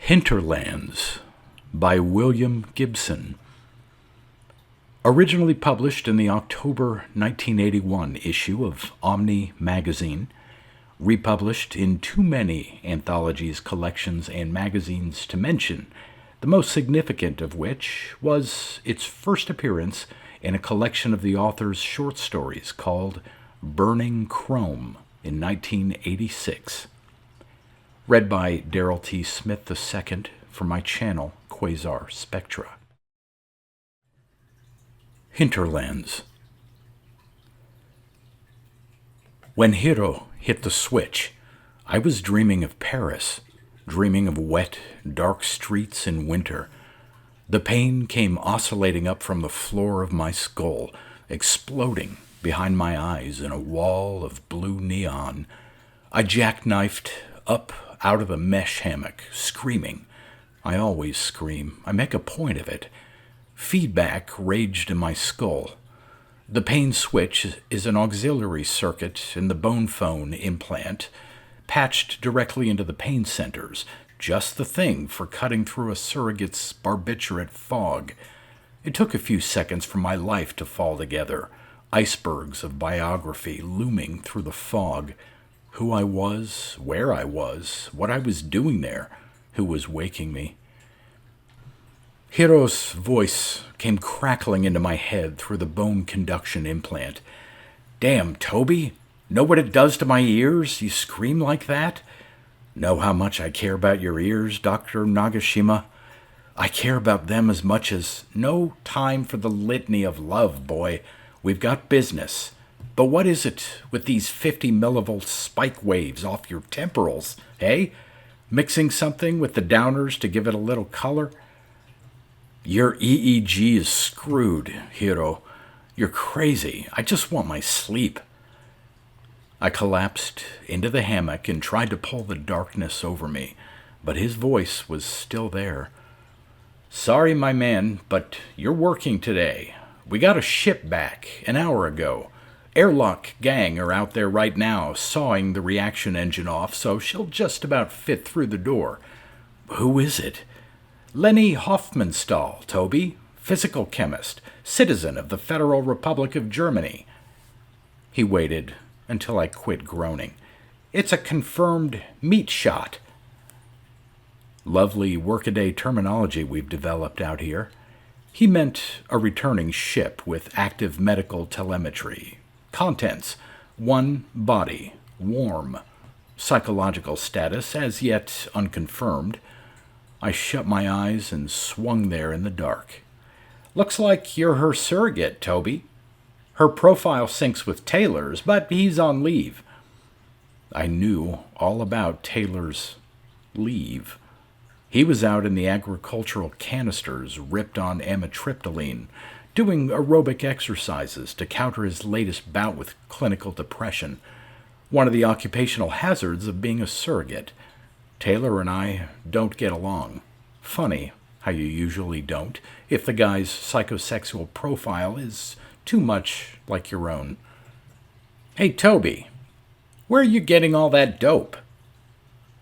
HINTERLANDS by William Gibson. Originally published in the October 1981 issue of Omni magazine, republished in too many anthologies, collections, and magazines to mention, the most significant of which was its first appearance in a collection of the author's short stories called Burning Chrome in 1986. Read by Darrell T. Smith II for my channel, Quasar Spectra. Hinterlands. When Hiro hit the switch, I was dreaming of Paris, dreaming of wet, dark streets in winter. The pain came oscillating up from the floor of my skull, exploding behind my eyes in a wall of blue neon. I jackknifed up out of the mesh hammock, screaming. I always scream. I make a point of it. Feedback raged in my skull. The pain switch is an auxiliary circuit in the bone phone implant, patched directly into the pain centers, just the thing for cutting through a surrogate's barbiturate fog. It took a few seconds for my life to fall together, icebergs of biography looming through the fog. Who I was, where I was, what I was doing there, who was waking me. Hiro's voice came crackling into my head through the bone conduction implant. "Damn, Toby! Know what it does to my ears? You scream like that? Know how much I care about your ears, Dr. Nagashima? I care about them as much as... No time for the litany of love, boy. We've got business. But what is it with these 50 millivolt spike waves off your temporals, eh? Mixing something with the downers to give it a little color? Your EEG is screwed, Hiro. You're crazy. I just want my sleep." I collapsed into the hammock and tried to pull the darkness over me, but his voice was still there. "Sorry, my man, but you're working today. We got a ship back an hour ago. Airlock gang are out there right now sawing the reaction engine off, so she'll just about fit through the door." "Who is it?" "Lenny Hoffmannsthal, Toby, physical chemist, citizen of the Federal Republic of Germany." He waited until I quit groaning. "It's a confirmed meat shot." Lovely workaday terminology we've developed out here. He meant a returning ship with active medical telemetry. Contents: 1 body, warm. Psychological status as yet unconfirmed. I shut my eyes and swung there in the dark. "Looks like you're her surrogate, Toby. Her profile syncs with Taylor's, but he's on leave." I knew all about Taylor's leave. He was out in the agricultural canisters ripped on amitriptyline, doing aerobic exercises to counter his latest bout with clinical depression, one of the occupational hazards of being a surrogate. Taylor and I don't get along. Funny how you usually don't, if the guy's psychosexual profile is too much like your own. "Hey, Toby, where are you getting all that dope?"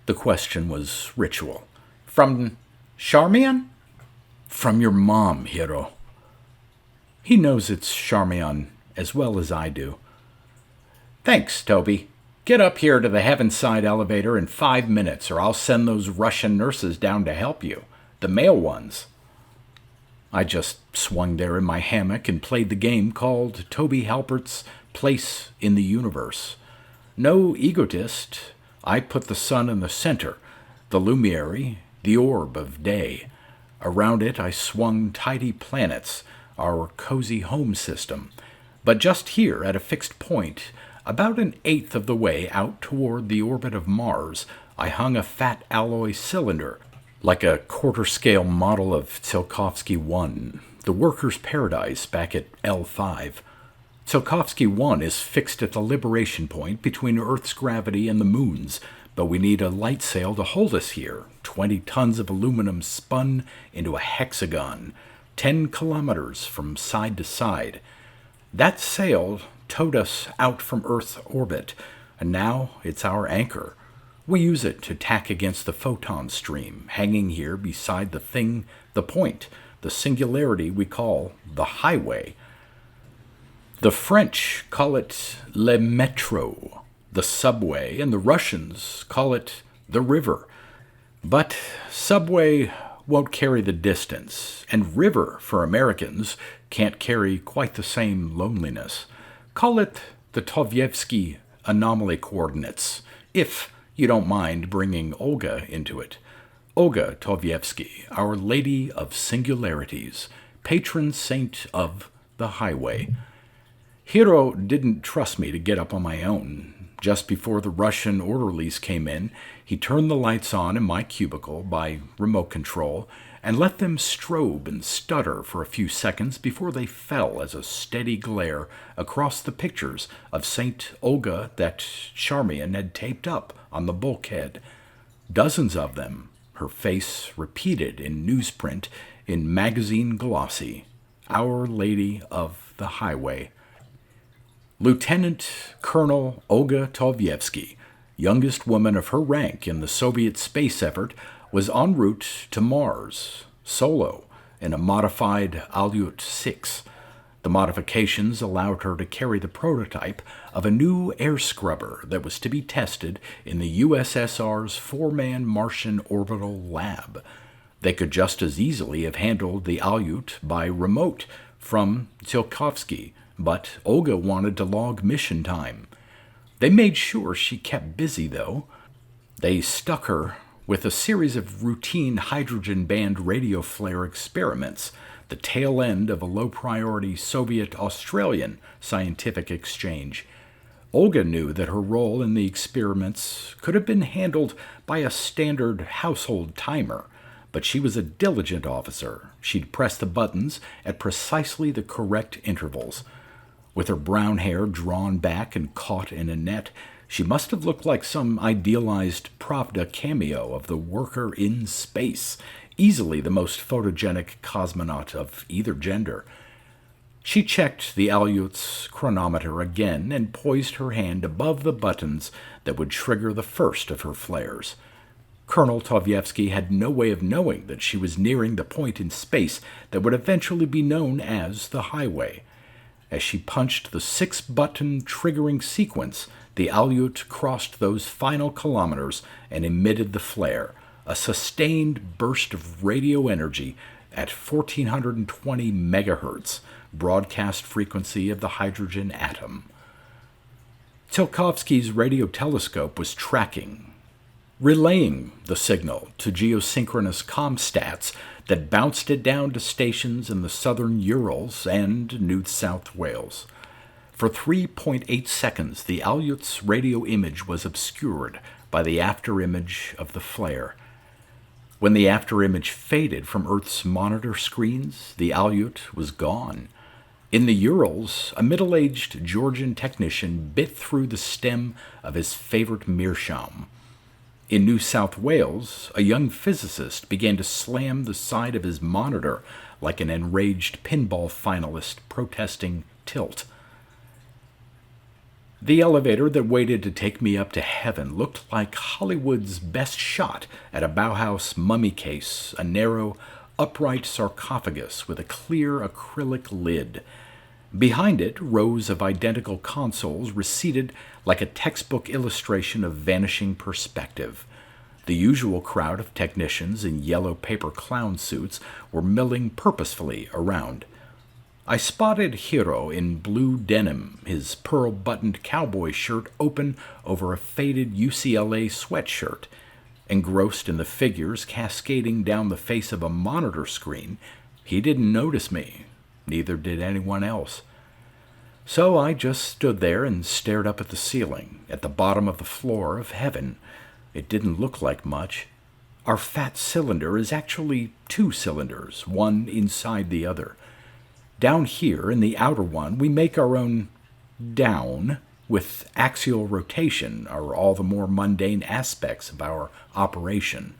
The question was ritual. "From Charmian?" "From your mom, Hiro." He knows it's Charmian as well as I do. "Thanks, Toby. Get up here to the Heavenside elevator in 5 minutes, or I'll send those Russian nurses down to help you. The male ones." I just swung there in my hammock and played the game called Toby Halpert's Place in the Universe. No egotist, I put the sun in the center, the lumiere, the orb of day. Around it I swung tidy planets, our cozy home system. But just here, at a fixed point, about 1/8 of the way out toward the orbit of Mars, I hung a fat alloy cylinder, like a quarter-scale model of Tsiolkovsky 1, the worker's paradise back at L5. Tsiolkovsky 1 is fixed at the liberation point between Earth's gravity and the Moon's, but we need a light sail to hold us here, 20 tons of aluminum spun into a hexagon, 10 kilometers from side to side. That sail towed us out from Earth's orbit, and now it's our anchor. We use it to tack against the photon stream, hanging here beside the thing, the point, the singularity we call the highway. The French call it le métro, the subway, and the Russians call it the river. But subway won't carry the distance, and river, for Americans, can't carry quite the same loneliness. Call it the Tovievsky anomaly coordinates, if you don't mind bringing Olga into it. Olga Tovievsky, Our Lady of Singularities, patron saint of the highway. Hiro didn't trust me to get up on my own. Just before the Russian orderlies came in, he turned the lights on in my cubicle by remote control and let them strobe and stutter for a few seconds before they fell as a steady glare across the pictures of St. Olga that Charmian had taped up on the bulkhead. Dozens of them, her face repeated in newsprint in magazine glossy. Our Lady of the Highway. Lieutenant Colonel Olga Tovievsky, youngest woman of her rank in the Soviet space effort, was en route to Mars, solo, in a modified Alyut 6. The modifications allowed her to carry the prototype of a new air scrubber that was to be tested in the USSR's four-man Martian orbital lab. They could just as easily have handled the Alyut by remote from Tsiolkovsky, but Olga wanted to log mission time. They made sure she kept busy, though. They stuck her with a series of routine hydrogen-band radio flare experiments, the tail end of a low-priority Soviet-Australian scientific exchange. Olga knew that her role in the experiments could have been handled by a standard household timer, but she was a diligent officer. She'd press the buttons at precisely the correct intervals. With her brown hair drawn back and caught in a net, she must have looked like some idealized Pravda cameo of the worker in space, easily the most photogenic cosmonaut of either gender. She checked the Alyut's chronometer again and poised her hand above the buttons that would trigger the first of her flares. Colonel Tovievsky had no way of knowing that she was nearing the point in space that would eventually be known as the highway. As she punched the 6-button triggering sequence, the Alyut crossed those final kilometers and emitted the flare, a sustained burst of radio energy at 1420 megahertz, broadcast frequency of the hydrogen atom. Tsiolkovsky's radio telescope was tracking, relaying the signal to geosynchronous comstats that bounced it down to stations in the southern Urals and New South Wales. For 3.8 seconds, the Alyut's radio image was obscured by the afterimage of the flare. When the afterimage faded from Earth's monitor screens, the Alyut was gone. In the Urals, a middle-aged Georgian technician bit through the stem of his favorite meerschaum. In New South Wales, a young physicist began to slam the side of his monitor like an enraged pinball finalist protesting tilt. The elevator that waited to take me up to heaven looked like Hollywood's best shot at a Bauhaus mummy case, a narrow, upright sarcophagus with a clear acrylic lid. Behind it, rows of identical consoles receded like a textbook illustration of vanishing perspective. The usual crowd of technicians in yellow paper clown suits were milling purposefully around. I spotted Hiro in blue denim, his pearl-buttoned cowboy shirt open over a faded UCLA sweatshirt. Engrossed in the figures cascading down the face of a monitor screen, he didn't notice me. Neither did anyone else. So I just stood there and stared up at the ceiling, at the bottom of the floor of heaven. It didn't look like much. Our fat cylinder is actually 2 cylinders, one inside the other. Down here, in the outer one, we make our own down, with axial rotation are all the more mundane aspects of our operation.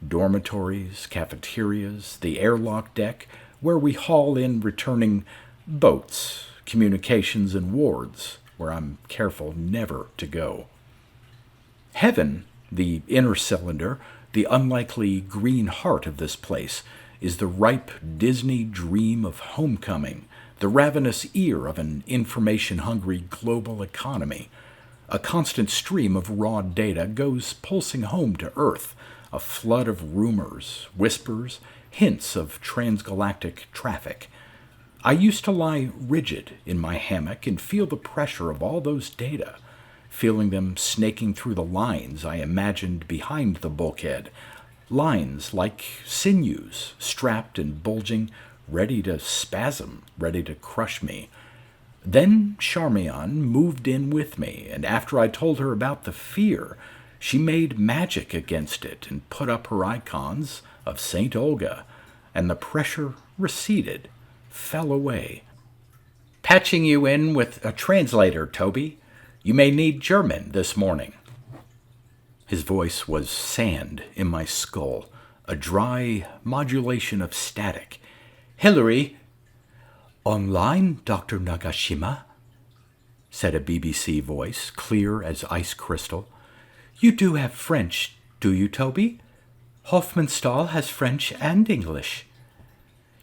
Dormitories, cafeterias, the airlock deck, where we haul in returning boats, communications and wards, where I'm careful never to go. Heaven The inner cylinder, the unlikely green heart of this place, is the ripe Disney dream of homecoming, the ravenous ear of an information-hungry global economy. A constant stream of raw data goes pulsing home to Earth, a flood of rumors, whispers, hints of transgalactic traffic. I used to lie rigid in my hammock and feel the pressure of all those data, feeling them snaking through the lines I imagined behind the bulkhead, lines like sinews, strapped and bulging, ready to spasm, ready to crush me. Then Charmian moved in with me, and after I told her about the fear, she made magic against it and put up her icons of St. Olga, and the pressure receded, fell away. "Patching you in with a translator, Toby. You may need German this morning." His voice was sand in my skull, a dry modulation of static. "Hillary—" "Online, Dr. Nagashima," said a BBC voice, clear as ice crystal. "You do have French, do you, Toby? Hofmannsthal has French and English."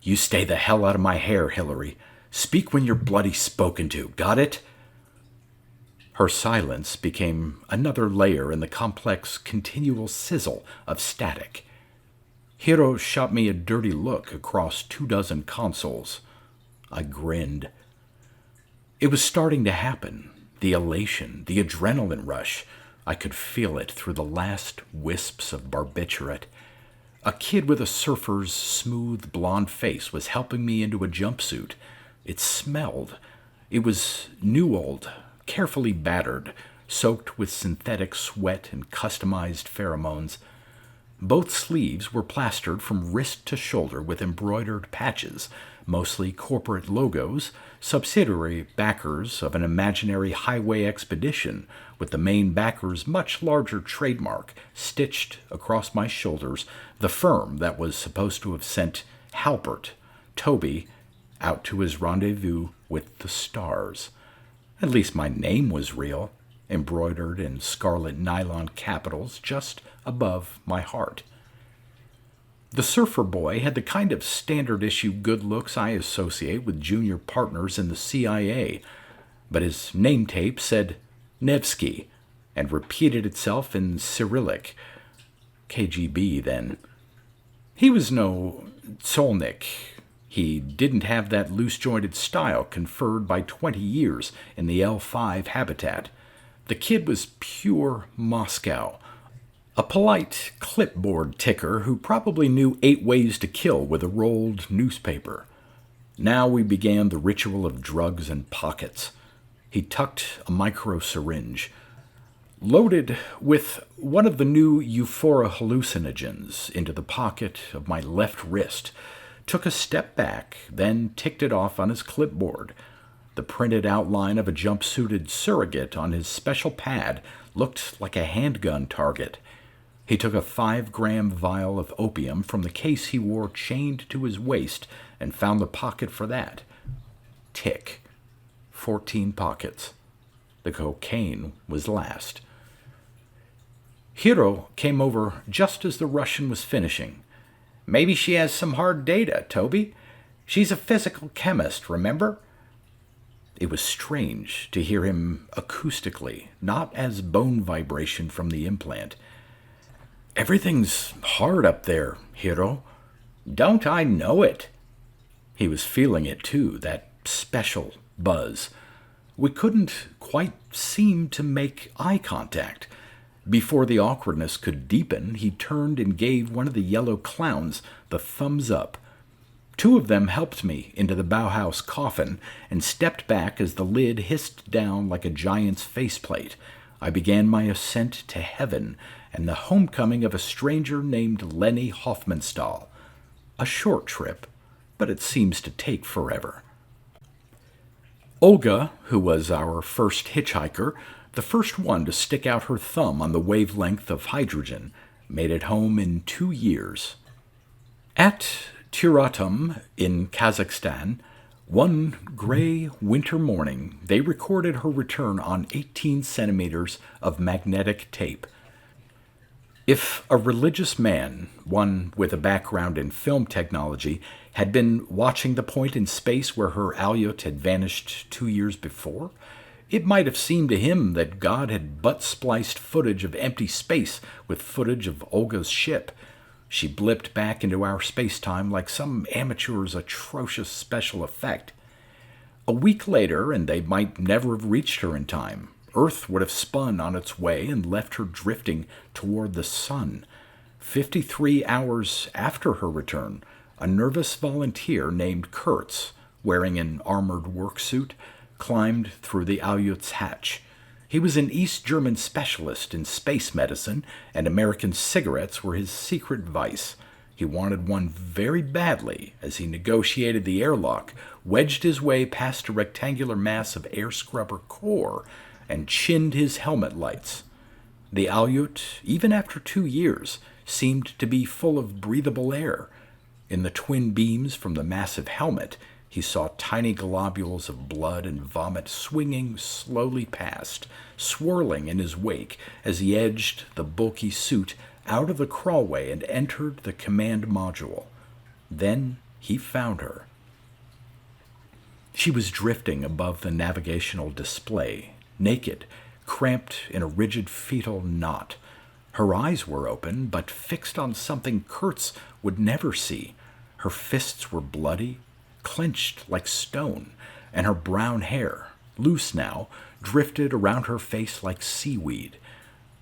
"You stay the hell out of my hair, Hillary. Speak when you're bloody spoken to. Got it?" Her silence became another layer in the complex, continual sizzle of static. Hiro shot me a dirty look across 24 consoles. I grinned. It was starting to happen. The elation, the adrenaline rush. I could feel it through the last wisps of barbiturate. A kid with a surfer's smooth blonde face was helping me into a jumpsuit. It smelled. It was new old, carefully battered, soaked with synthetic sweat and customized pheromones. Both sleeves were plastered from wrist to shoulder with embroidered patches, mostly corporate logos, subsidiary backers of an imaginary highway expedition, with the main backer's much larger trademark stitched across my shoulders, the firm that was supposed to have sent Halpert, Toby, out to his rendezvous with the stars. At least my name was real, embroidered in scarlet nylon capitals just above my heart. The surfer boy had the kind of standard-issue good looks I associate with junior partners in the CIA, but his name tape said Nevsky and repeated itself in Cyrillic. KGB, then. He was no Tsolnik. He didn't have that loose-jointed style conferred by 20 years in the L5 habitat. The kid was pure Moscow, a polite clipboard ticker who probably knew 8 ways to kill with a rolled newspaper. Now we began the ritual of drugs and pockets. He tucked a micro-syringe, loaded with one of the new euphora hallucinogens, into the pocket of my left wrist, took a step back, then ticked it off on his clipboard. The printed outline of a jumpsuited surrogate on his special pad looked like a handgun target. He took a 5-gram vial of opium from the case he wore chained to his waist and found the pocket for that. Tick. 14 pockets. The cocaine was last. Hiro came over just as the Russian was finishing. "Maybe she has some hard data, Toby. She's a physical chemist, remember?" It was strange to hear him acoustically, not as bone vibration from the implant. "Everything's hard up there, Hiro." "Don't I know it?" He was feeling it too, that special buzz. We couldn't quite seem to make eye contact. Before the awkwardness could deepen, he turned and gave one of the yellow clowns the thumbs up. 2 of them helped me into the Bauhaus coffin and stepped back as the lid hissed down like a giant's faceplate. I began my ascent to heaven and the homecoming of a stranger named Lenny Hofmannsthal. A short trip, but it seems to take forever. Olga, who was our first hitchhiker, the first one to stick out her thumb on the wavelength of hydrogen, made it home in 2 years. At Turatum in Kazakhstan, one gray winter morning, they recorded her return on 18 centimeters of magnetic tape. If a religious man, one with a background in film technology, had been watching the point in space where her Alyut had vanished 2 years before, it might have seemed to him that God had butt-spliced footage of empty space with footage of Olga's ship. She blipped back into our space-time like some amateur's atrocious special effect. A week later, and they might never have reached her in time, Earth would have spun on its way and left her drifting toward the sun. 53 hours after her return, a nervous volunteer named Kurtz, wearing an armored worksuit, climbed through the Alyut's hatch. He was an East German specialist in space medicine, and American cigarettes were his secret vice. He wanted one very badly as he negotiated the airlock, wedged his way past a rectangular mass of air scrubber core, and chinned his helmet lights. The Alyut, even after 2 years, seemed to be full of breathable air. In the twin beams from the massive helmet, he saw tiny globules of blood and vomit swinging slowly past, swirling in his wake as he edged the bulky suit out of the crawlway and entered the command module. Then he found her. She was drifting above the navigational display, naked, cramped in a rigid fetal knot. Her eyes were open, but fixed on something Kurtz would never see. Her fists were bloody, clenched like stone, and her brown hair, loose now, drifted around her face like seaweed.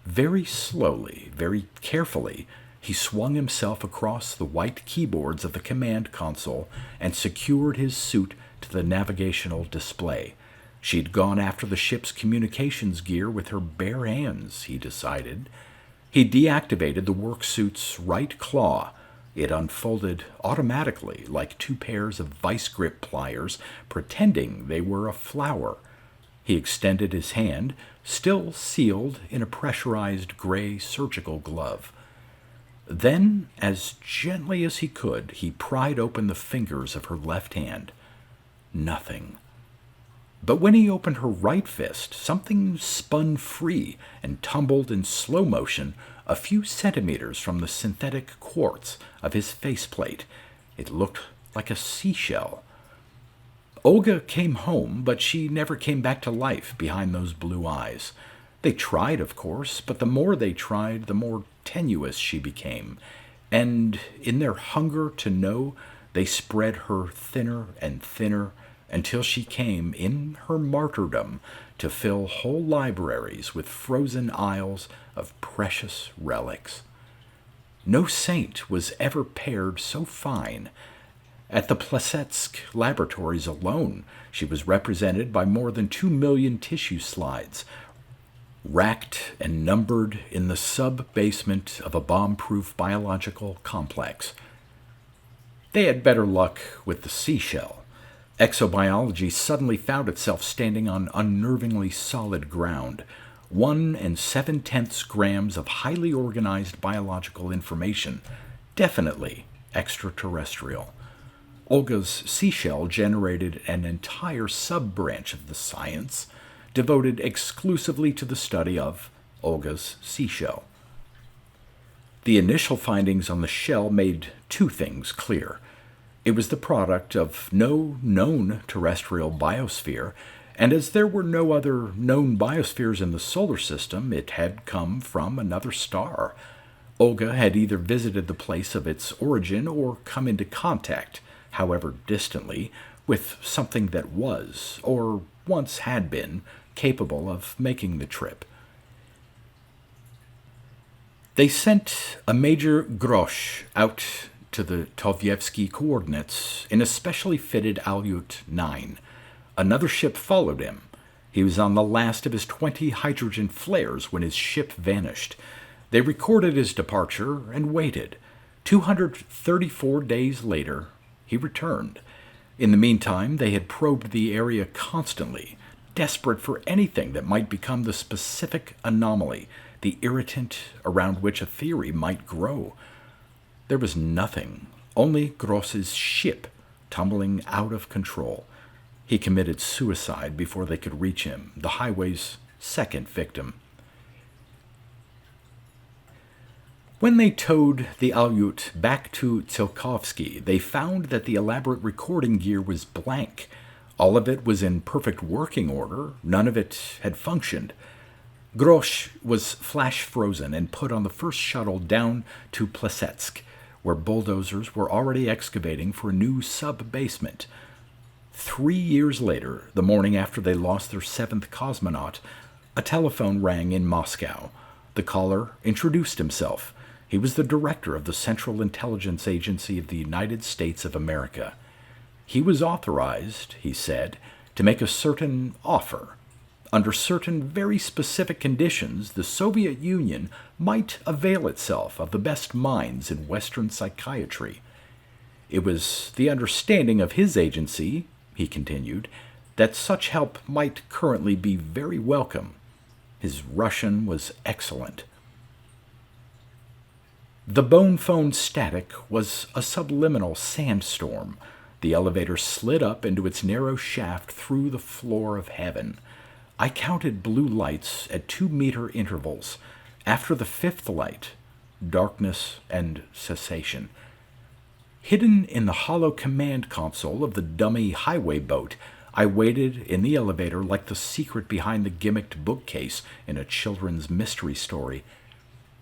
Very slowly, very carefully, he swung himself across the white keyboards of the command console and secured his suit to the navigational display. She'd gone after the ship's communications gear with her bare hands, he decided. He deactivated the worksuit's right claw. It unfolded automatically like 2 pairs of vice grip pliers, pretending they were a flower. He extended his hand, still sealed in a pressurized gray surgical glove. Then, as gently as he could, he pried open the fingers of her left hand. Nothing. But when he opened her right fist, something spun free and tumbled in slow motion a few centimeters from the synthetic quartz of his faceplate. It looked like a seashell. Olga came home, but she never came back to life behind those blue eyes. They tried, of course, but the more they tried, the more tenuous she became. And in their hunger to know, they spread her thinner and thinner until she came, in her martyrdom, to fill whole libraries with frozen aisles of precious relics. No saint was ever pared so fine. At the Plesetsk laboratories alone, she was represented by more than 2 million tissue slides, racked and numbered in the sub-basement of a bomb-proof biological complex. They had better luck with the seashell. Exobiology suddenly found itself standing on unnervingly solid ground. 1 7/10 grams of highly organized biological information, definitely extraterrestrial. Olga's seashell generated an entire sub-branch of the science devoted exclusively to the study of Olga's seashell. The initial findings on the shell made 2 things clear. It was the product of no known terrestrial biosphere, and as there were no other known biospheres in the solar system, it had come from another star. Olga had either visited the place of its origin or come into contact, however distantly, with something that was, or once had been, capable of making the trip. They sent a Major Grosch out to the Tovjevsky coordinates in a specially fitted Alyut 9. Another ship followed him. He was on the last of his 20 hydrogen flares when his ship vanished. They recorded his departure and waited. 234 days later, he returned. In the meantime, they had probed the area constantly, desperate for anything that might become the specific anomaly, the irritant around which a theory might grow. There was nothing, only Gross's ship tumbling out of control. He committed suicide before they could reach him, the highway's second victim. When they towed the Alyut back to Tsiolkovsky, they found that the elaborate recording gear was blank. All of it was in perfect working order. None of it had functioned. Grosz was flash frozen and put on the first shuttle down to Plesetsk, where bulldozers were already excavating for a new sub-basement. 3 years later, the morning after they lost their seventh cosmonaut, a telephone rang in Moscow. The caller introduced himself. He was the director of the Central Intelligence Agency of the United States of America. He was authorized, he said, to make a certain offer. Under certain very specific conditions, the Soviet Union might avail itself of the best minds in Western psychiatry. It was the understanding of his agency, he continued, that such help might currently be very welcome. His Russian was excellent. The bone phone static was a subliminal sandstorm. The elevator slid up into its narrow shaft through the floor of heaven. I counted blue lights at 2-meter intervals. After the fifth light, darkness and cessation. Hidden in the hollow command console of the dummy highway boat, I waited in the elevator like the secret behind the gimmicked bookcase in a children's mystery story.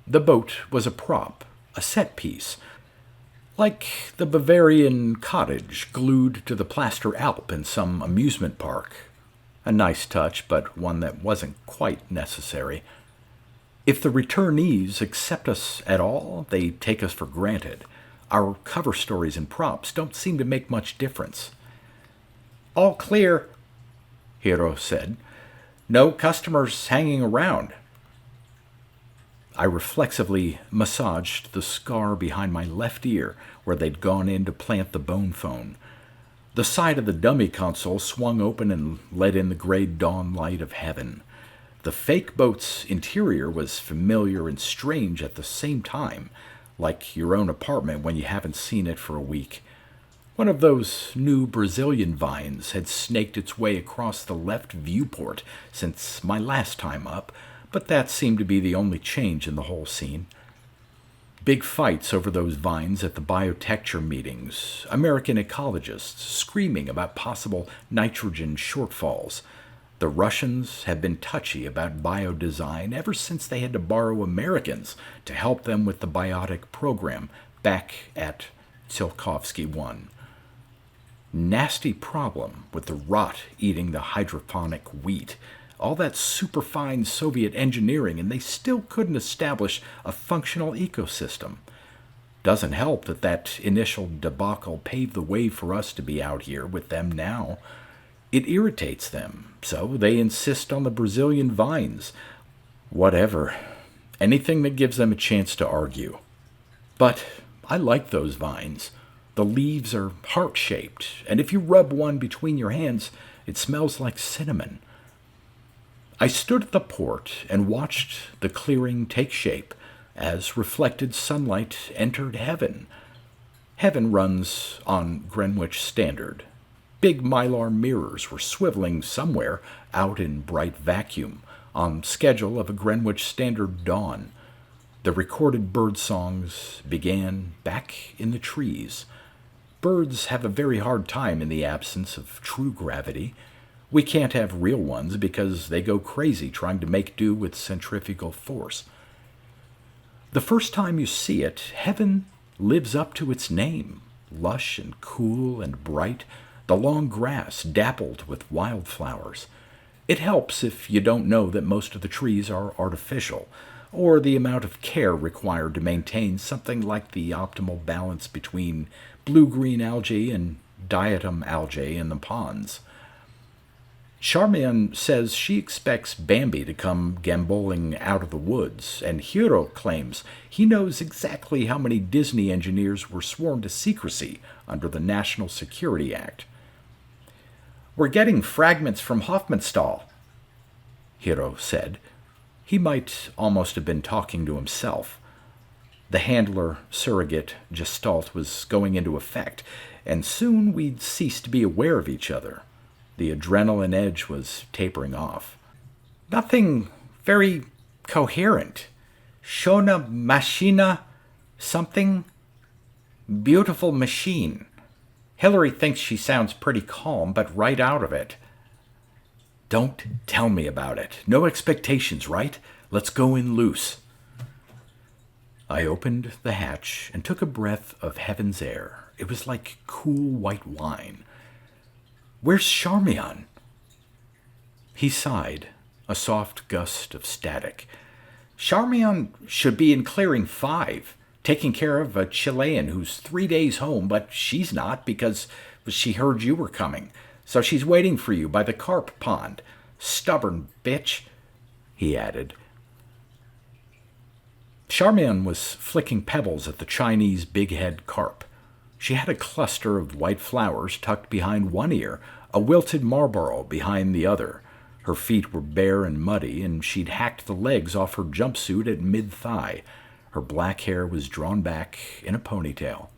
The boat was a prop, a set piece, like the Bavarian cottage glued to the plaster Alp in some amusement park. A nice touch, but one that wasn't quite necessary. If the returnees accept us at all, they take us for granted. Our cover stories and props don't seem to make much difference. "All clear," Hiro said. "No customers hanging around." I reflexively massaged the scar behind my left ear where they'd gone in to plant the bone phone. The side of the dummy console swung open and let in the gray dawn light of heaven. The fake boat's interior was familiar and strange at the same time, like your own apartment when you haven't seen it for a week. One of those new Brazilian vines had snaked its way across the left viewport since my last time up, but that seemed to be the only change in the whole scene. Big fights over those vines at the biotecture meetings, American ecologists screaming about possible nitrogen shortfalls. The Russians have been touchy about biodesign ever since they had to borrow Americans to help them with the biotic program back at Tsiolkovsky 1. Nasty problem with the rot eating the hydroponic wheat. All that superfine Soviet engineering, and they still couldn't establish a functional ecosystem. Doesn't help that that initial debacle paved the way for us to be out here with them now. It irritates them, so they insist on the Brazilian vines. Whatever. Anything that gives them a chance to argue. But I like those vines. The leaves are heart-shaped, and if you rub one between your hands, it smells like cinnamon. I stood at the port and watched the clearing take shape as reflected sunlight entered heaven. Heaven runs on Greenwich Standard. Big mylar mirrors were swiveling somewhere out in bright vacuum, on schedule of a Greenwich Standard dawn. The recorded bird songs began back in the trees. Birds have a very hard time in the absence of true gravity. We can't have real ones because they go crazy trying to make do with centrifugal force. The first time you see it, heaven lives up to its name, lush and cool and bright, the long grass dappled with wildflowers. It helps if you don't know that most of the trees are artificial, or the amount of care required to maintain something like the optimal balance between blue-green algae and diatom algae in the ponds. Charmian says she expects Bambi to come gamboling out of the woods, and Hiro claims he knows exactly how many Disney engineers were sworn to secrecy under the National Security Act. "We're getting fragments from Hofmannsthal," Hiro said. He might almost have been talking to himself. The handler-surrogate gestalt was going into effect, and soon we'd cease to be aware of each other. The adrenaline edge was tapering off. "Nothing very coherent. Shona Machina Something? Beautiful machine. Hillary thinks she sounds pretty calm, but right out of it. Don't tell me about it. No expectations, right? Let's go in loose. I opened the hatch and took a breath of heaven's air. It was like cool white wine. Where's Charmian? He sighed, a soft gust of static. Charmian should be in Clearing 5, taking care of a Chilean who's 3 days home, but she's not because she heard you were coming. So she's waiting for you by the carp pond. Stubborn bitch, he added. Charmian was flicking pebbles at the Chinese big-head carp. She had a cluster of white flowers tucked behind one ear, a wilted Marlboro behind the other. Her feet were bare and muddy, and she'd hacked the legs off her jumpsuit at mid-thigh. Her black hair was drawn back in a ponytail.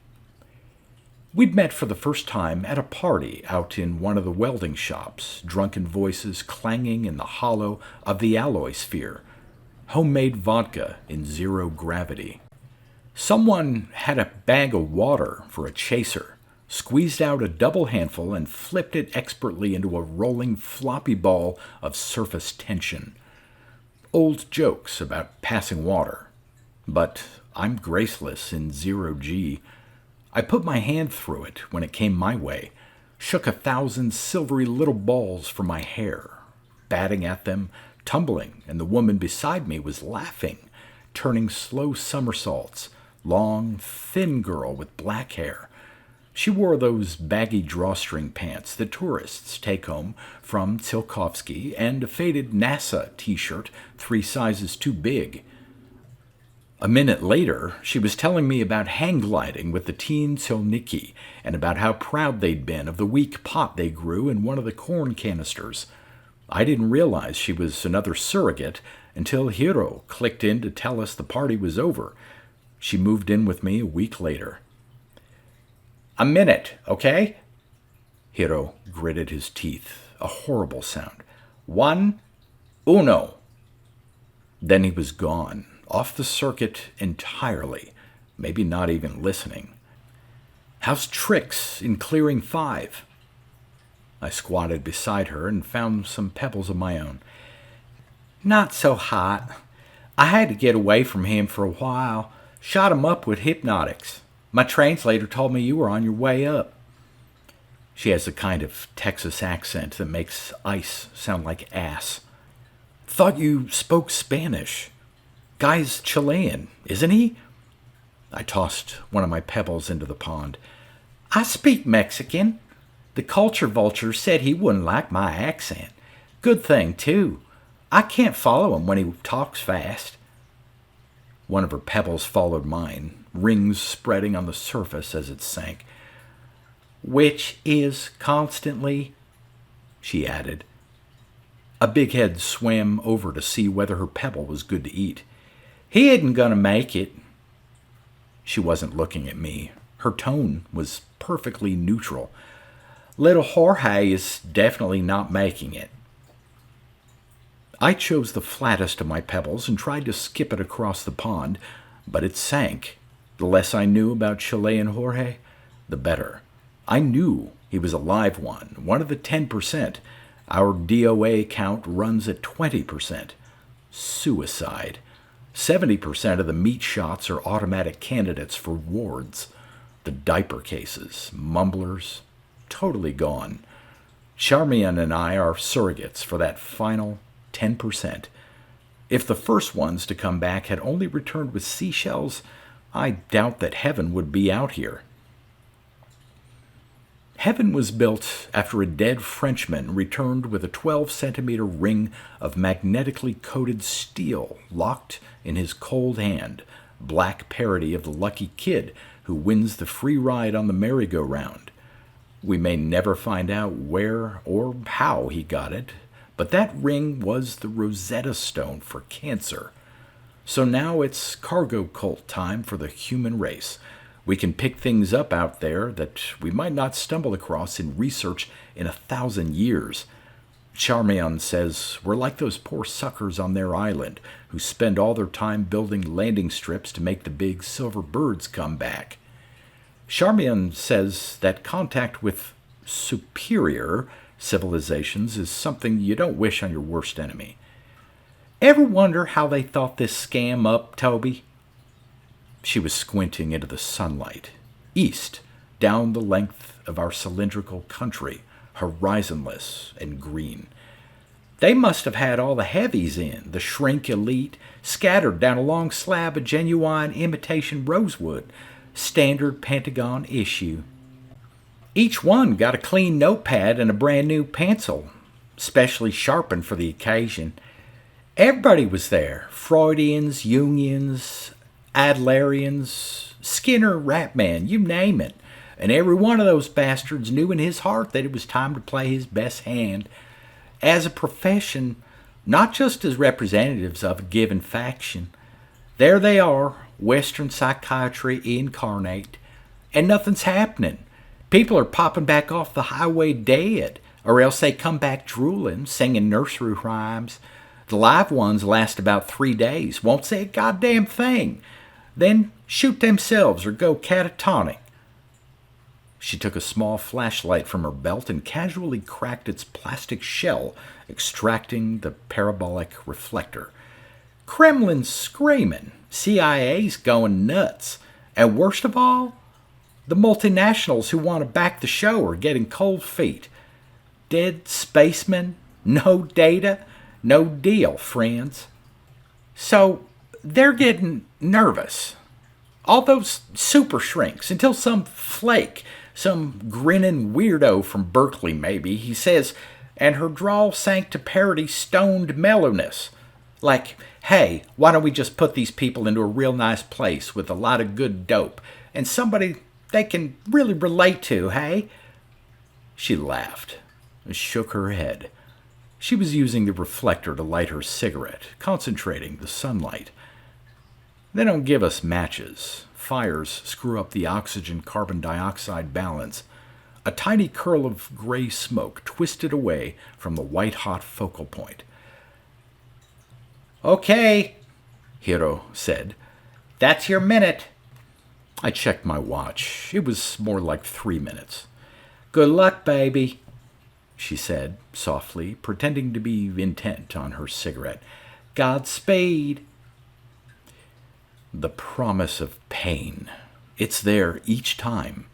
We'd met for the first time at a party out in one of the welding shops, drunken voices clanging in the hollow of the alloy sphere. Homemade vodka in zero gravity. Someone had a bag of water for a chaser, squeezed out a double handful and flipped it expertly into a rolling floppy ball of surface tension. Old jokes about passing water. But I'm graceless in zero G. I put my hand through it when it came my way, shook 1,000 silvery little balls from my hair, batting at them, tumbling, and the woman beside me was laughing, turning slow somersaults, long, thin girl with black hair. She wore those baggy drawstring pants that tourists take home from Tsiolkovsky and a faded NASA t-shirt 3 sizes too big. A minute later, she was telling me about hang gliding with the teen Tsilniki and about how proud they'd been of the weak pot they grew in one of the corn canisters. I didn't realize she was another surrogate until Hiro clicked in to tell us the party was over. She moved in with me a week later. A minute, okay? Hiro gritted his teeth, a horrible sound. 1, uno. Then he was gone, off the circuit entirely, maybe not even listening. How's Trix in Clearing 5? I squatted beside her and found some pebbles of my own. Not so hot. I had to get away from him for a while. Shot him up with hypnotics. My translator told me you were on your way up. She has a kind of Texas accent that makes ice sound like ass. Thought you spoke Spanish. Guy's Chilean, isn't he? I tossed one of my pebbles into the pond. I speak Mexican. The culture vulture said he wouldn't like my accent. Good thing, too. I can't follow him when he talks fast. One of her pebbles followed mine, rings spreading on the surface as it sank. Which is constantly, she added. A big head swam over to see whether her pebble was good to eat. He isn't going to make it. She wasn't looking at me. Her tone was perfectly neutral. Little Jorge is definitely not making it. I chose the flattest of my pebbles and tried to skip it across the pond, but it sank. The less I knew about Chilean Jorge, the better. I knew he was a live one of the 10%. Our DOA count runs at 20%. Suicide. 70% of the meat shots are automatic candidates for wards. The diaper cases, mumblers, totally gone. Charmian and I are surrogates for that final 10%. If the first ones to come back had only returned with seashells, I doubt that heaven would be out here. Heaven was built after a dead Frenchman returned with a 12-centimeter ring of magnetically coated steel locked in his cold hand, black parody of the lucky kid who wins the free ride on the merry-go-round. We may never find out where or how he got it, but that ring was the Rosetta Stone for cancer. So now it's cargo cult time for the human race. We can pick things up out there that we might not stumble across in research in 1,000 years. Charmian says we're like those poor suckers on their island who spend all their time building landing strips to make the big silver birds come back. Charmian says that contact with superior civilizations is something you don't wish on your worst enemy. Ever wonder how they thought this scam up, Toby? She was squinting into the sunlight, east, down the length of our cylindrical country, horizonless and green. They must have had all the heavies in, the shrink elite, scattered down a long slab of genuine imitation rosewood, standard Pentagon issue. Each one got a clean notepad and a brand new pencil, specially sharpened for the occasion. Everybody was there, Freudians, Jungians, Adlerians, Skinner, Ratman, you name it. And every one of those bastards knew in his heart that it was time to play his best hand. As a profession, not just as representatives of a given faction. There they are, Western psychiatry incarnate, and nothing's happening. People are popping back off the highway dead, or else they come back drooling, singing nursery rhymes. The live ones last about 3 days, won't say a goddamn thing. Then shoot themselves or go catatonic. She took a small flashlight from her belt and casually cracked its plastic shell, extracting the parabolic reflector. Kremlin's screaming, CIA's going nuts, and worst of all, the multinationals who want to back the show are getting cold feet. Dead spacemen, no data, no deal, friends. So they're getting nervous. All those super shrinks until some flake, some grinning weirdo from Berkeley maybe, he says, and her drawl sank to parody stoned mellowness. Like, hey, why don't we just put these people into a real nice place with a lot of good dope and somebody they can really relate to, hey? She laughed and shook her head. She was using the reflector to light her cigarette, concentrating the sunlight. They don't give us matches. Fires screw up the oxygen-carbon dioxide balance. A tiny curl of gray smoke twisted away from the white-hot focal point. Okay, Hiro said. That's your minute. I checked my watch. It was more like 3 minutes. Good luck, baby, she said softly, pretending to be intent on her cigarette. Godspeed. The promise of pain. It's there each time.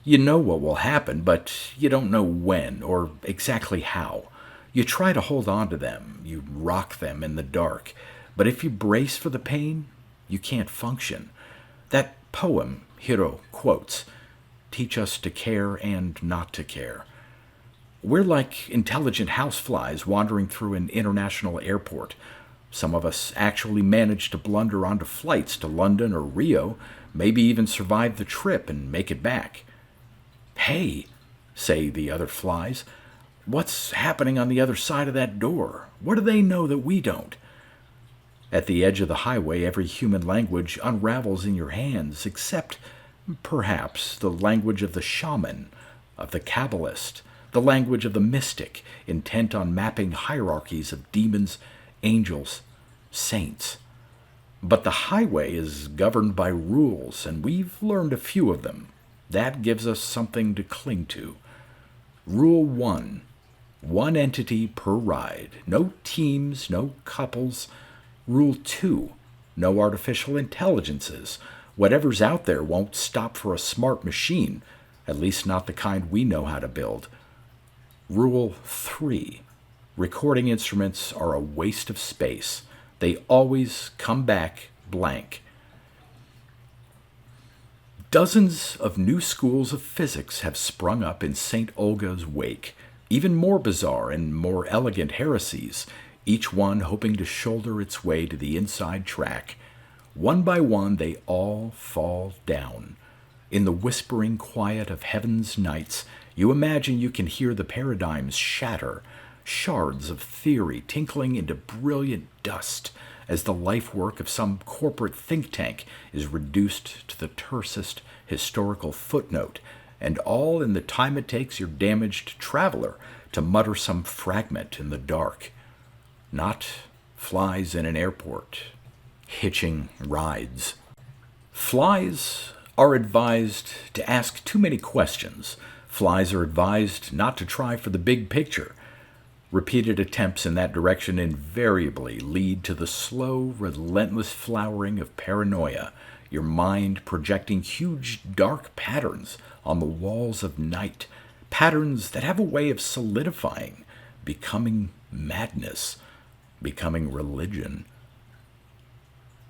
You know what will happen, but you don't know when or exactly how. You try to hold on to them. You rock them in the dark. But if you brace for the pain, you can't function. That poem Hiro quotes, teach us to care and not to care. We're like intelligent houseflies wandering through an international airport. Some of us actually manage to blunder onto flights to London or Rio, maybe even survive the trip and make it back. Hey, say the other flies, what's happening on the other side of that door? What do they know that we don't? At the edge of the highway, every human language unravels in your hands, except, perhaps, the language of the shaman, of the Kabbalist, the language of the mystic, intent on mapping hierarchies of demons, angels, saints. But the highway is governed by rules, and we've learned a few of them. That gives us something to cling to. Rule 1. One entity per ride. No teams, no couples. Rule 2. No artificial intelligences. Whatever's out there won't stop for a smart machine, at least not the kind we know how to build. Rule 3. Recording instruments are a waste of space. They always come back blank. Dozens of new schools of physics have sprung up in St. Olga's wake, even more bizarre and more elegant heresies, each one hoping to shoulder its way to the inside track. One by one, they all fall down. In the whispering quiet of heaven's nights, you imagine you can hear the paradigms shatter, shards of theory tinkling into brilliant dust as the life work of some corporate think tank is reduced to the tersest historical footnote, and all in the time it takes your damaged traveler to mutter some fragment in the dark. Not flies in an airport, hitching rides. Flies are advised to ask too many questions. Flies are advised not to try for the big picture. Repeated attempts in that direction invariably lead to the slow, relentless flowering of paranoia, your mind projecting huge dark patterns on the walls of night, patterns that have a way of solidifying, becoming madness, becoming religion.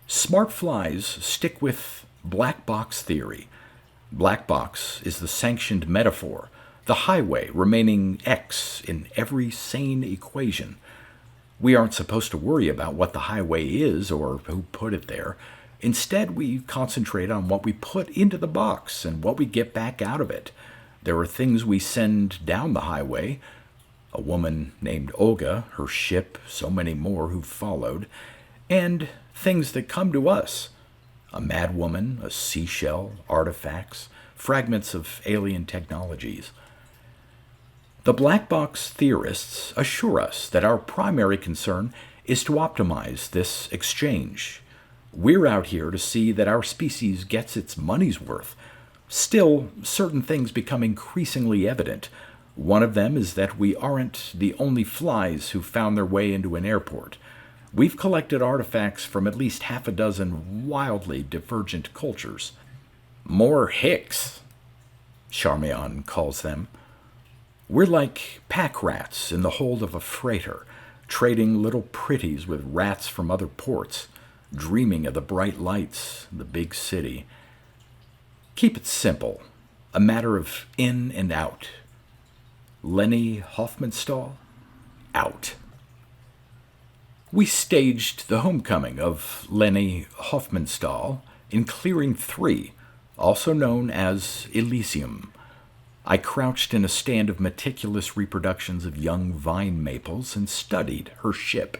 Smart flies stick with black box theory. Black box is the sanctioned metaphor, the highway remaining X in every sane equation. We aren't supposed to worry about what the highway is or who put it there. Instead, we concentrate on what we put into the box and what we get back out of it. There are things we send down the highway. A woman named Olga, her ship, so many more who followed, and things that come to us. A madwoman, a seashell, artifacts, fragments of alien technologies. The black box theorists assure us that our primary concern is to optimize this exchange. We're out here to see that our species gets its money's worth. Still, certain things become increasingly evident. One of them is that we aren't the only flies who found their way into an airport. We've collected artifacts from at least half a dozen wildly divergent cultures. More Hicks, Charmian calls them. We're like pack rats in the hold of a freighter, trading little pretties with rats from other ports, dreaming of the bright lights, the big city. Keep it simple, a matter of in and out. Leni Hofmannsthal, out. We staged the homecoming of Leni Hofmannsthal in Clearing 3, also known as Elysium. I crouched in a stand of meticulous reproductions of young vine maples and studied her ship.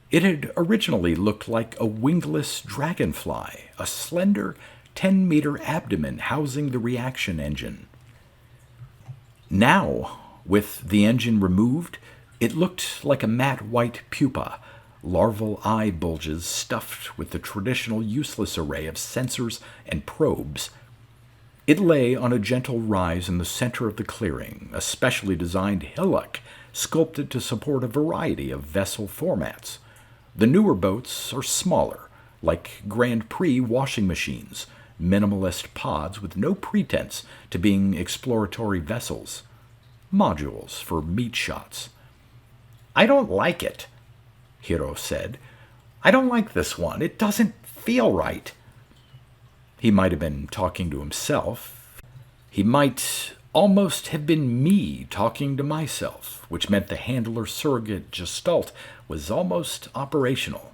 It had originally looked like a wingless dragonfly, a slender 10-meter abdomen housing the reaction engine. Now, with the engine removed, it looked like a matte white pupa, larval eye bulges stuffed with the traditional useless array of sensors and probes. It lay on a gentle rise in the center of the clearing, a specially designed hillock sculpted to support a variety of vessel formats. The newer boats are smaller, like Grand Prix washing machines, minimalist pods with no pretense to being exploratory vessels. Modules for meat shots. "I don't like it," Hiro said. "I don't like this one. It doesn't feel right." He might have been talking to himself. He might almost have been me talking to myself, which meant the handler surrogate gestalt was almost operational.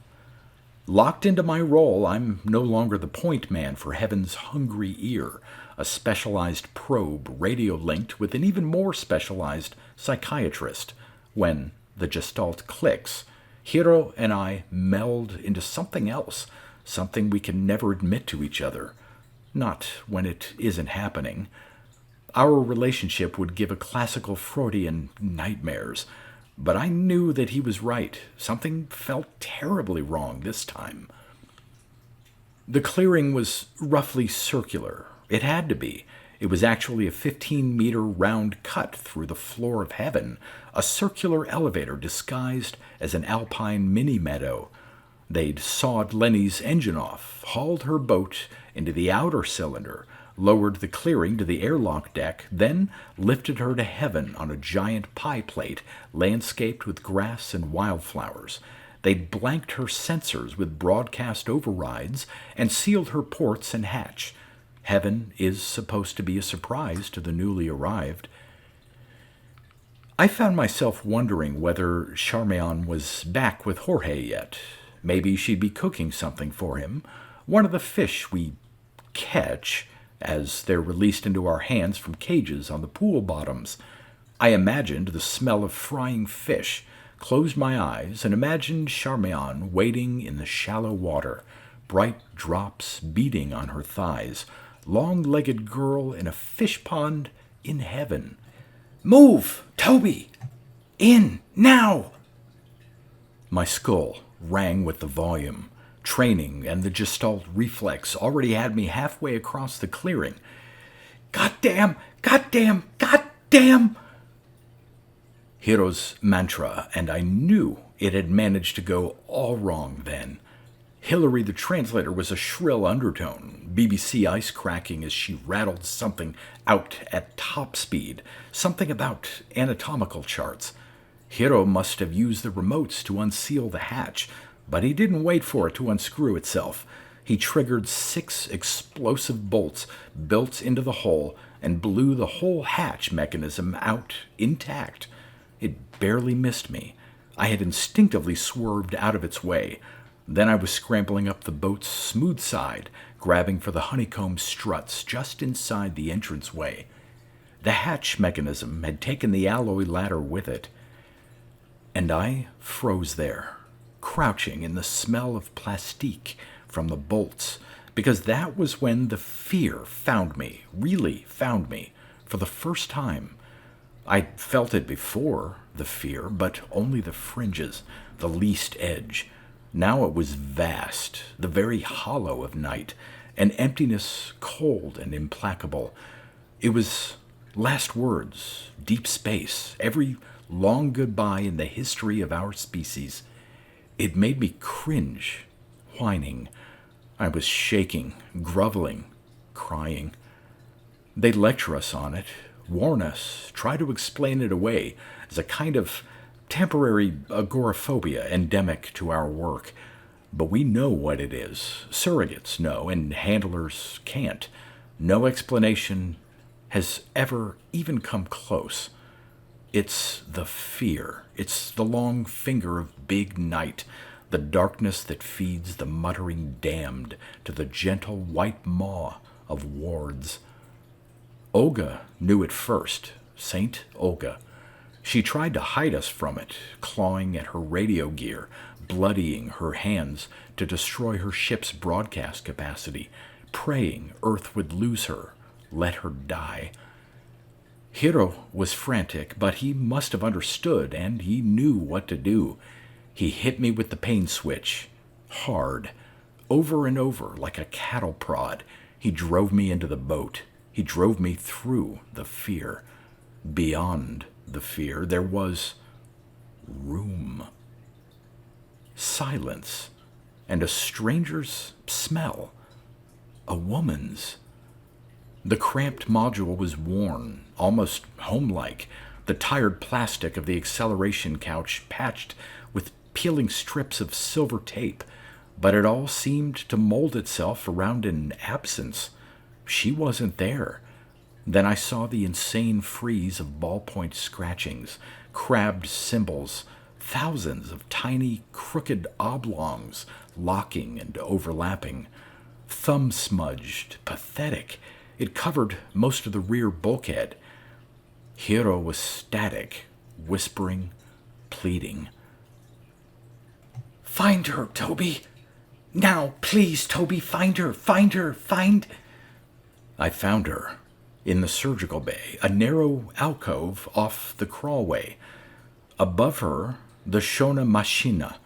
Locked into my role, I'm no longer the point man for Heaven's hungry ear, a specialized probe radio-linked with an even more specialized psychiatrist. When the gestalt clicks, Hiro and I meld into something else, something we can never admit to each other. Not when it isn't happening. Our relationship would give a classical Freudian nightmares, but I knew that he was right. Something felt terribly wrong this time. The clearing was roughly circular. It had to be. It was actually a 15-meter round cut through the floor of heaven, a circular elevator disguised as an alpine mini-meadow. They'd sawed Lenny's engine off, hauled her boat into the outer cylinder, lowered the clearing to the airlock deck, then lifted her to heaven on a giant pie plate landscaped with grass and wildflowers. They'd blanked her sensors with broadcast overrides and sealed her ports and hatch. Heaven is supposed to be a surprise to the newly arrived. I found myself wondering whether Charmian was back with Jorge yet. Maybe she'd be cooking something for him, one of the fish we catch as they're released into our hands from cages on the pool bottoms. I imagined the smell of frying fish, closed my eyes, and imagined Charmian wading in the shallow water, bright drops beating on her thighs, long-legged girl in a fish pond in heaven. Move! Toby! In! Now! My skull rang with the volume. Training and the Gestalt reflex already had me halfway across the clearing. Goddamn! Goddamn! Goddamn! Hiro's mantra, and I knew it had managed to go all wrong then. Hillary the translator was a shrill undertone, BBC ice cracking as she rattled something out at top speed, something about anatomical charts. Hiro must have used the remotes to unseal the hatch, but he didn't wait for it to unscrew itself. He triggered 6 explosive bolts built into the hull and blew the whole hatch mechanism out intact. It barely missed me. I had instinctively swerved out of its way. Then I was scrambling up the boat's smooth side, grabbing for the honeycomb struts just inside the entranceway. The hatch mechanism had taken the alloy ladder with it, and I froze there, crouching in the smell of plastique from the bolts, because that was when the fear found me, really found me, for the first time. I'd felt it before, the fear, but only the fringes, the least edge. Now it was vast, the very hollow of night, an emptiness cold and implacable. It was last words, deep space, every long goodbye in the history of our species. It made me cringe, whining. I was shaking, groveling, crying. They'd lecture us on it, warn us, try to explain it away as a kind of temporary agoraphobia endemic to our work. But we know what it is. Surrogates know, and handlers can't. No explanation has ever even come close. It's the fear. It's the long finger of big night, the darkness that feeds the muttering damned to the gentle white maw of wards. Olga knew it first, Saint Olga. She tried to hide us from it, clawing at her radio gear, bloodying her hands to destroy her ship's broadcast capacity, praying Earth would lose her, let her die. Hiro was frantic, but he must have understood, and he knew what to do. He hit me with the pain switch, hard, over and over like a cattle prod. He drove me into the boat. He drove me through the fear. Beyond the fear, there was room, silence, and a stranger's smell, a woman's. The cramped module was worn, almost home-like, the tired plastic of the acceleration couch patched with peeling strips of silver tape, but it all seemed to mold itself around an absence. She wasn't there. Then I saw the insane frieze of ballpoint scratchings, crabbed symbols, thousands of tiny, crooked oblongs locking and overlapping. Thumb-smudged, pathetic, it covered most of the rear bulkhead. Hiro was static, whispering, pleading. "Find her, Toby! Now, please, Toby, find her, find her, find..." I found her. In the surgical bay, a narrow alcove off the crawlway. Above her, the Shona Machina,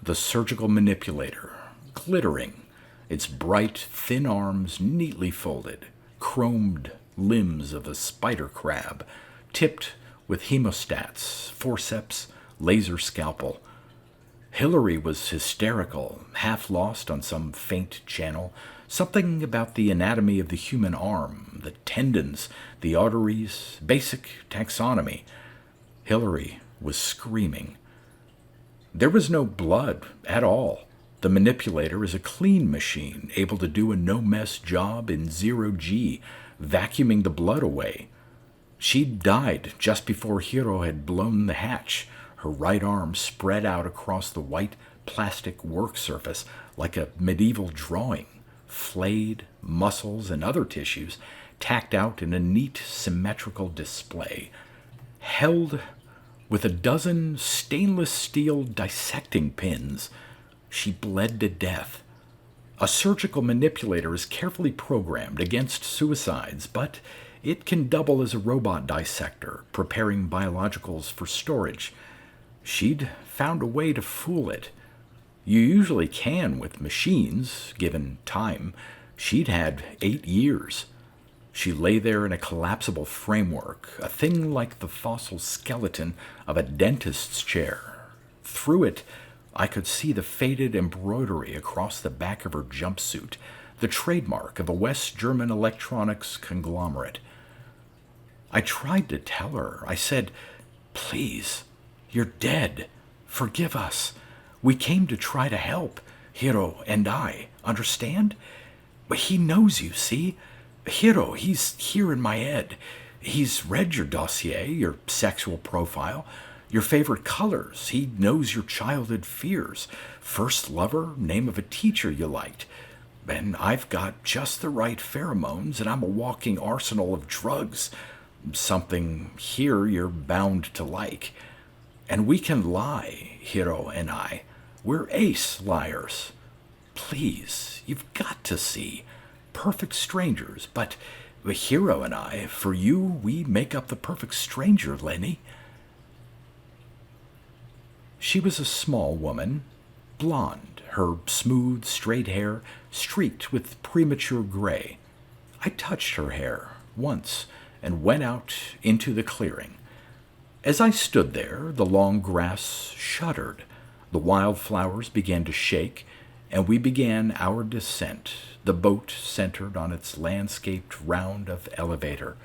the surgical manipulator, glittering, its bright, thin arms neatly folded, chromed limbs of a spider crab, tipped with hemostats, forceps, laser scalpel. Hillary was hysterical, half lost on some faint channel, something about the anatomy of the human arm, the tendons, the arteries, basic taxonomy. Hillary was screaming. There was no blood at all. The manipulator is a clean machine, able to do a no-mess job in 0G, vacuuming the blood away. She died just before Hiro had blown the hatch, her right arm spread out across the white plastic work surface like a medieval drawing, flayed muscles and other tissues tacked out in a neat symmetrical display, held with a dozen stainless steel dissecting pins. She bled to death. A surgical manipulator is carefully programmed against suicides, but It can double as a robot dissector, preparing biologicals for storage. She'd found a way to fool it. You usually can with machines, given time. She'd had 8 years. She lay there in a collapsible framework, a thing like the fossil skeleton of a dentist's chair. Through it, I could see the faded embroidery across the back of her jumpsuit, the trademark of a West German electronics conglomerate. I tried to tell her. I said, "Please, you're dead. Forgive us. We came to try to help, Hiro and I, understand? But he knows you, see? Hiro, he's here in my head. He's read your dossier, your sexual profile, your favorite colors. He knows your childhood fears. First lover, name of a teacher you liked. And I've got just the right pheromones, and I'm a walking arsenal of drugs. Something here you're bound to like. And we can lie, Hiro and I. We're ace liars. Please, you've got to see. Perfect strangers, but Hiro and I, for you, we make up the perfect stranger, Lenny." She was a small woman, blonde, her smooth, straight hair streaked with premature gray. I touched her hair once and went out into the clearing. As I stood there, the long grass shuddered, the wildflowers began to shake, and we began our descent, the boat centered on its landscaped round of elevator.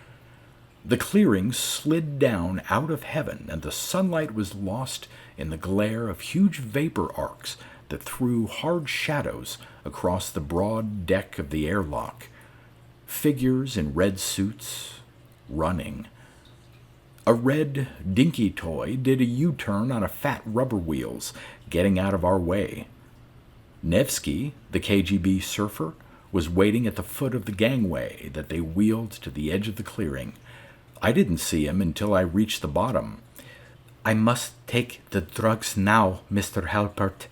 The clearing slid down out of heaven, and the sunlight was lost in the glare of huge vapor arcs that threw hard shadows across the broad deck of the airlock. Figures in red suits, running. A red, dinky toy did a U-turn on a fat rubber wheels, getting out of our way. Nevsky, the KGB surfer, was waiting at the foot of the gangway that they wheeled to the edge of the clearing. I didn't see him until I reached the bottom. "I must take the drugs now, Mr. Halpert."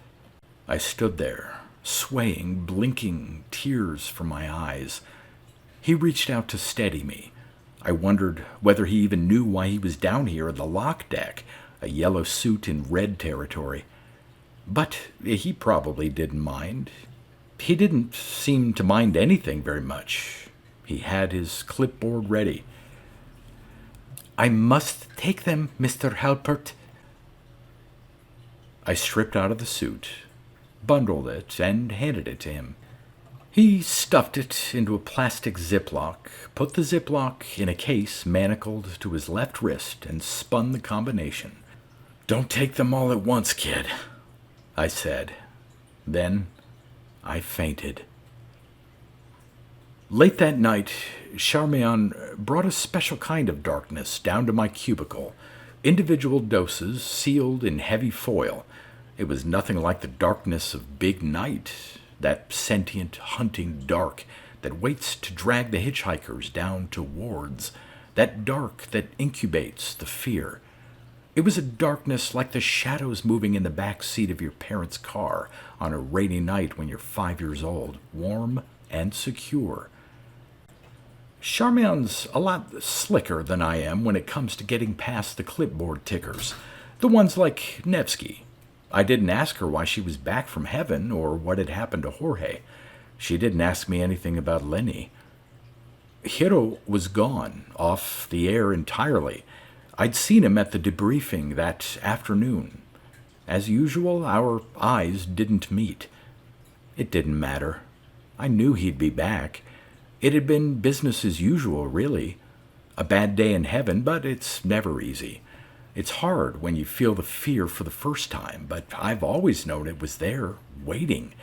I stood there, swaying, blinking, tears from my eyes. He reached out to steady me. I wondered whether he even knew why he was down here in the lock deck, a yellow suit in red territory. But he probably didn't mind. He didn't seem to mind anything very much. He had his clipboard ready. "I must take them, Mr. Halpert." I stripped out of the suit, bundled it, and handed it to him. He stuffed it into a plastic Ziploc, put the Ziploc in a case manacled to his left wrist, and spun the combination. "Don't take them all at once, kid," I said. Then I fainted. Late that night, Charmian brought a special kind of darkness down to my cubicle, individual doses sealed in heavy foil. It was nothing like the darkness of big night, that sentient, hunting dark that waits to drag the hitchhikers down to wards, that dark that incubates the fear. It was a darkness like the shadows moving in the back seat of your parents' car on a rainy night when you're 5 years old, warm and secure. Charmian's a lot slicker than I am when it comes to getting past the clipboard tickers, the ones like Nevsky. I didn't ask her why she was back from heaven or what had happened to Jorge. She didn't ask me anything about Lenny. Hiro was gone, off the air entirely. I'd seen him at the debriefing that afternoon. As usual, our eyes didn't meet. It didn't matter. I knew he'd be back. It had been business as usual, really. A bad day in heaven, but it's never easy. It's hard when you feel the fear for the first time, but I've always known it was there, waiting.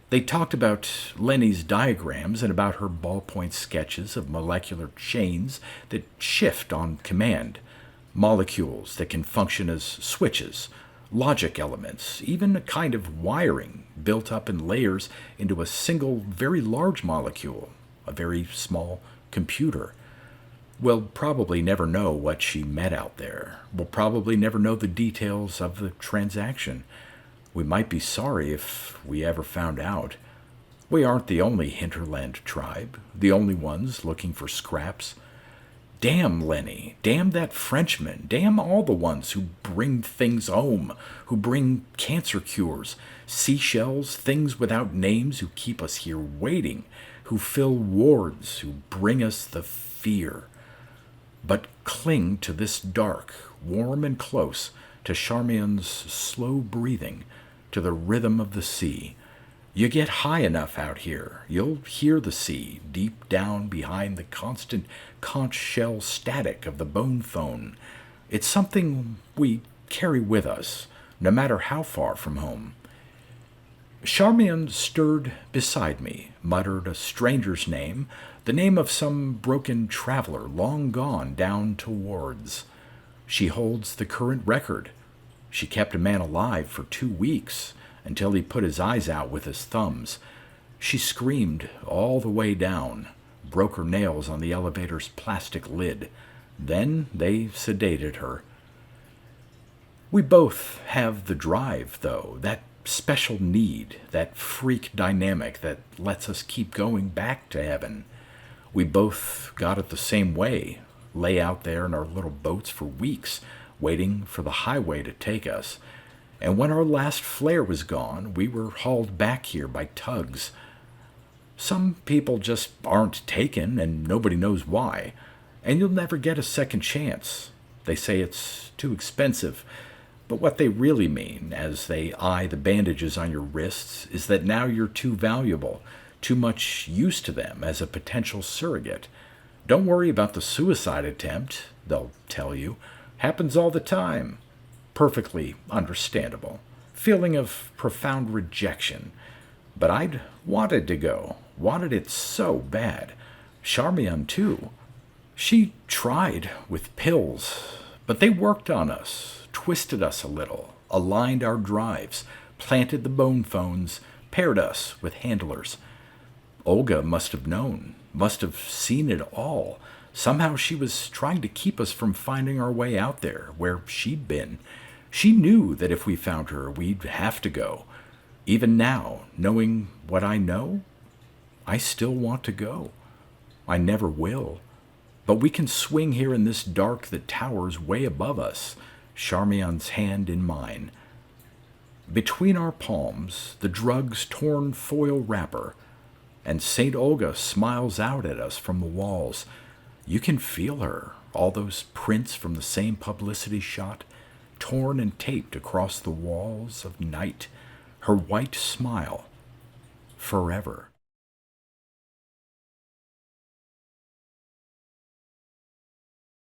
They talked about Lenny's diagrams and about her ballpoint sketches of molecular chains that shift on command, molecules that can function as switches, logic elements, even a kind of wiring built up in layers into a single, very large molecule, a very small computer. We'll probably never know what she met out there. We'll probably never know the details of the transaction. We might be sorry if we ever found out. We aren't the only hinterland tribe, the only ones looking for scraps. Damn Lenny, damn that Frenchman, damn all the ones who bring things home, who bring cancer cures, seashells, things without names who keep us here waiting, who fill wards, who bring us the fear. But cling to this dark, warm and close, to Charmian's slow breathing, to the rhythm of the sea. You get high enough out here, you'll hear the sea deep down behind the constant conch shell static of the bone phone. It's something we carry with us, no matter how far from home. Charmian stirred beside me, muttered a stranger's name, the name of some broken traveler long gone down towards. She holds the current record. She kept a man alive for 2 weeks, until he put his eyes out with his thumbs. She screamed all the way down, broke her nails on the elevator's plastic lid. Then they sedated her. We both have the drive, though, that special need, that freak dynamic that lets us keep going back to heaven. We both got it the same way, lay out there in our little boats for weeks, waiting for the highway to take us. And when our last flare was gone, we were hauled back here by tugs. Some people just aren't taken, and nobody knows why, and you'll never get a second chance. They say it's too expensive, but what they really mean, as they eye the bandages on your wrists, is that now you're too valuable, too much use to them as a potential surrogate. Don't worry about the suicide attempt, they'll tell you. Happens all the time. Perfectly understandable. Feeling of profound rejection. But I'd wanted to go. Wanted it so bad. Charmian, too. She tried with pills, but they worked on us, twisted us a little, aligned our drives, planted the bone phones, paired us with handlers. Olga must have known, must have seen it all. Somehow she was trying to keep us from finding our way out there, where she'd been. She knew that if we found her, we'd have to go. Even now, knowing what I know, I still want to go. I never will. But we can swing here in this dark that towers way above us, Charmian's hand in mine. Between our palms, the drug's torn foil wrapper, and St. Olga smiles out at us from the walls. You can feel her, all those prints from the same publicity shot, torn and taped across the walls of night, her white smile, forever.